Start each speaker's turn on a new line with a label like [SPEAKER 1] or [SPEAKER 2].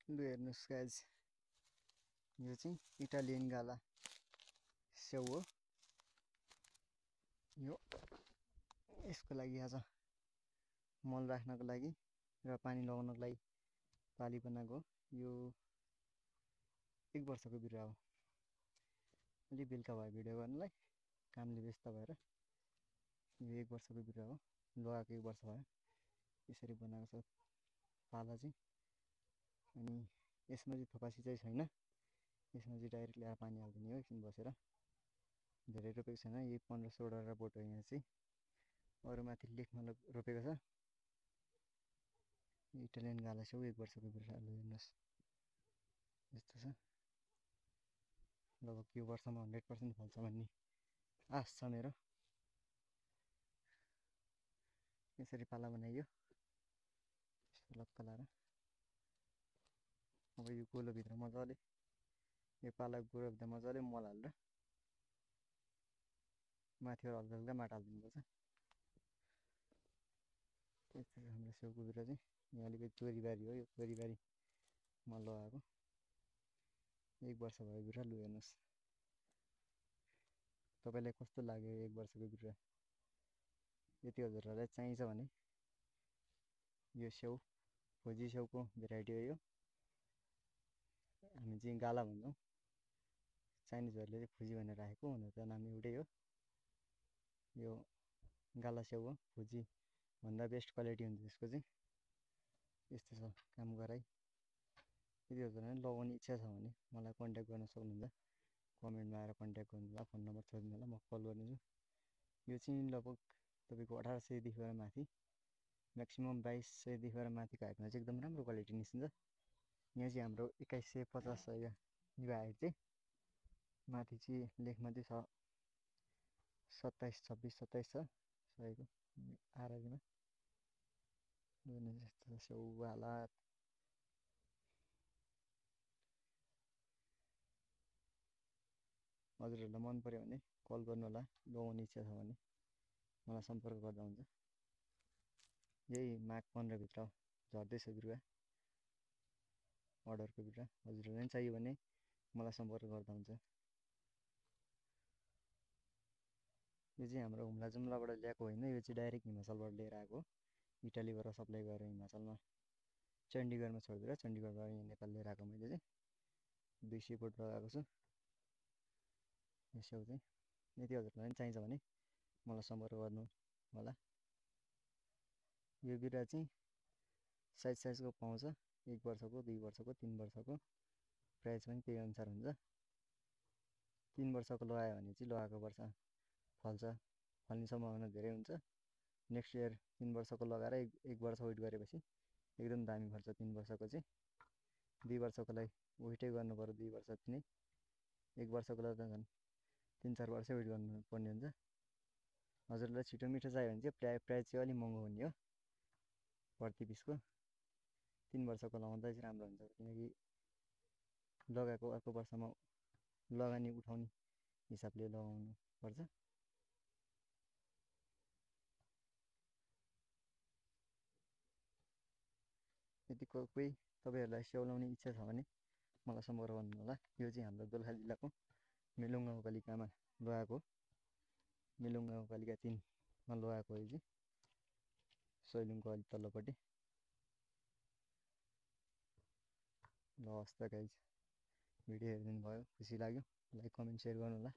[SPEAKER 1] लु हेर्नुहोस् गाइज, यो चाहिँ इटालियन गाला स्याउ हो। यो यसको लागि आज मल राख्नको लागि र पानी लगाउनको लागि पाली बनाएको। यो 1 वर्षको बिरुवा हो। अलि बेलुका भयो भिडियो गर्नलाई, कामले व्यस्त भएर। यो 1 वर्षको बिरुवा हो, लगाएको 1 वर्ष भयो। यसरी बनाएको छ पाला चाहिँ। अनि यसमा चाहिँ थोपा सिँचाइ छैन, यसमा चाहिँ डाइरेक्ट ल्याएर पानी हालिदिने हो। एकछिन बसेर धेरै रोपेको छैन, यही 15-16 बोट हो। यहाँ चाहिँ अरू माथि लेखमा रोपेको छ। इटालियन गाला स्याउ 1 वर्षको बिरुवा। हेर्नुहोस् यस्तो छ। लगभग यो वर्षमा 100% फल्छ भन्ने आश छ मेरो। यसरी पाला बनाइयो लक्क लाएर। अब यो गोलोभित्र मजाले, यो पालाको गोलोभित्र मजाले मल हालेर माथिबाट हल्का हल्का माटो हालिदिनुपर्छ। यस्तो छ हाम्रो स्याउको बिरुवा चाहिँ। यहाँ अलिकति तोरीबारी हो, यो तोरीबारीमा लगाएको 1 वर्ष भयो बिरुवा। लु हेर्नुहोस् तपाईँलाई कस्तो लाग्यो 1 वर्षको बिरुवा। यदि हजुरहरूलाई चाहिन्छ भने यो स्याउ फुजी स्याउको भेराइटी हो। यो हामी चाहिँ गाला भन्छौँ, चाइनिजहरूले चाहिँ फुजी भनेर राखेको, हुन त नाम एउटै हो। यो गाला स्याउ हो, फुजी भन्दा बेस्ट क्वालिटी हुन्छ यसको चाहिँ। यस्तो छ काम गराइ। यदि हजुरलाई लगाउने इच्छा छ भने मलाई कन्ट्याक्ट गर्न सक्नुहुन्छ। कमेन्टमा आएर कन्ट्याक्ट गर्नु होला, फोन नम्बर छोडिदिनु होला, म कल गरिदिन्छु। यो चाहिँ लगभग तपाईँको 1800देखि गएर माथि, म्याक्सिमम् 2200देखि गएर माथिको हाइटमा चाहिँ एकदम राम्रो क्वालिटी निस्किन्छ। यहाँ चाहिँ हाम्रो 2150 छ यो हाइट चाहिँ। माथि चाहिँ लेखमा चाहिँ छ 27, 26, 27 छ सयको आरारीमा। यस्तो स्याउ हालत। हजुरहरूलाई मन पऱ्यो भने कल गर्नु होला, लगाउने इच्छा छ भने मलाई सम्पर्क गर्दा हुन्छ। यही माघ 15 भित्र झर्दैछ बिरुवा, अर्डरको बिरुवा। हजुरहरूलाई पनि चाहियो भने मलाई सम्पर्क गर्दा हुन्छ। यो चाहिँ हाम्रो हुम्ला जुम्लाबाट ल्याएको होइन, यो चाहिँ डाइरेक्ट हिमाचलबाट लिएर आएको। इटालीबाट सप्लाई गरेर हिमाचलमा चण्डीगढमा छोडिदिएर चण्डीगढबाट यहाँ नेपाल लिएर आएको। मैले चाहिँ 200 बोट लगाएको छु यो स्याउ चाहिँ। यदि हजुरलाई पनि चाहिन्छ भने मलाई सम्पर्क गर्नु होला। यो बिरुवा चाहिँ साइजको पाउँछ, 1 वर्षको, 2 वर्षको, 3 वर्षको। प्राइस पनि त्यही अनुसार हुन्छ। 3 वर्षको लगायो भने चाहिँ लगाएको वर्ष फल्छ, फल्ने सम्भावना धेरै हुन्छ। नेक्स्ट इयर 3 वर्षको लगाएर 1 वर्ष वेट गरेपछि एकदम दामी फल्छ 3 वर्षको चाहिँ। 2 वर्षकोलाई वेटै गर्नु पर्यो, 2 वर्ष नै। 1 वर्षकोलाई त झन् 3-4 वर्षै वेट गर्नुपर्ने हुन्छ। हजुरलाई छिटो मिठो चाहियो भने चाहिँ प्राइस चाहिँ अलिक महँगो हुने हो प्रति पिसको। 3 वर्षको लगाउँदा चाहिँ राम्रो हुन्छ, किनकि लगाएको अर्को वर्षमा लगानी उठाउने हिसाबले लगाउनु पर्छ। यदि कोही तपाईँहरूलाई स्याउ लाउने इच्छा छ भने मलाई सम्पर्क गर्नु होला। यो चाहिँ हाम्रो दोलखा जिल्लाको मेलुङ गाउँपालिकामा लगाएको, मेलुङ गाउँपालिका 3मा लगाएको हो। यो चाहिँ सैलुङको अलिक तल्लोपट्टि। ल हस् त गाइज, भिडियो हेरिदिनु भयो, खुसी लाग्यो। लाइक कमेन्ट सेयर गर्नु होला।